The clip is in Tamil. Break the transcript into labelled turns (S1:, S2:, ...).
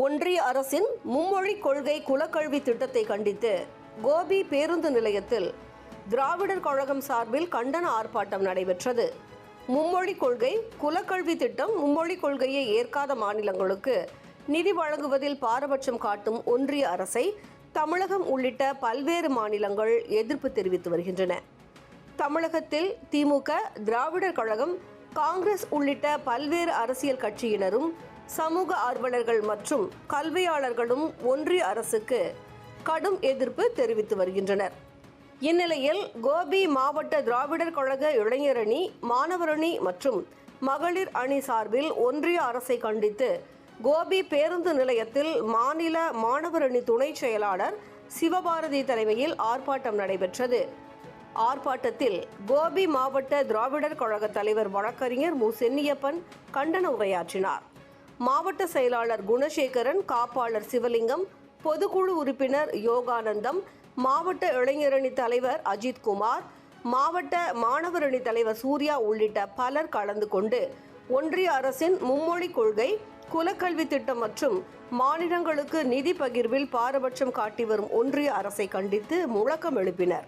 S1: ஒன்றிய அரசின் மும்மொழி கொள்கை குலக்கல்வி திட்டத்தை கண்டித்து கோபி பேருந்து நிலையத்தில் திராவிடர் கழகம் சார்பில் கண்டன ஆர்ப்பாட்டம் நடைபெற்றது. மும்மொழி கொள்கை குலக்கல்வி திட்டம் மும்மொழி கொள்கையை ஏற்காத மாநிலங்களுக்கு நிதி வழங்குவதில் பாரபட்சம் காட்டும் ஒன்றிய அரசை தமிழகம் உள்ளிட்ட பல்வேறு மாநிலங்கள் எதிர்ப்பு தெரிவித்து வருகின்றன. தமிழகத்தில் திமுக, திராவிடர் கழகம், காங்கிரஸ் உள்ளிட்ட பல்வேறு அரசியல் கட்சியினரும், சமூக ஆர்வலர்கள் மற்றும் கல்வியாளர்களும் ஒன்றிய அரசுக்கு கடும் எதிர்ப்பு தெரிவித்து வருகின்றனர். இந்நிலையில் கோபி மாவட்ட திராவிடர் கழக இளைஞரணி, மாணவரணி மற்றும் மகளிர் அணி சார்பில் ஒன்றிய அரசை கண்டித்து கோபி பேருந்து நிலையத்தில் மாநில மாணவரணி துணை செயலாளர் சிவபாரதி தலைமையில் ஆர்ப்பாட்டம் நடைபெற்றது. ஆர்ப்பாட்டத்தில் கோபி மாவட்ட திராவிடர் கழக தலைவர் வழக்கறிஞர் மு. சென்னியப்பன் கண்டன உரையாற்றினார். மாவட்ட செயலாளர் குணசேகரன், காப்பாளர் சிவலிங்கம், பொதுக்குழு உறுப்பினர் யோகானந்தம், மாவட்ட இளைஞரணி தலைவர் அஜித்குமார், மாவட்ட மாணவரணி தலைவர் சூர்யா உள்ளிட்ட பலர் கலந்து கொண்டு ஒன்றிய அரசின் மும்மொழி கொள்கை, குலக்கல்வி திட்டம் மற்றும் மாநிலங்களுக்கு நிதி பகிர்வில் பாரபட்சம் காட்டி வரும் ஒன்றிய அரசை கண்டித்து முழக்கம் எழுப்பினர்.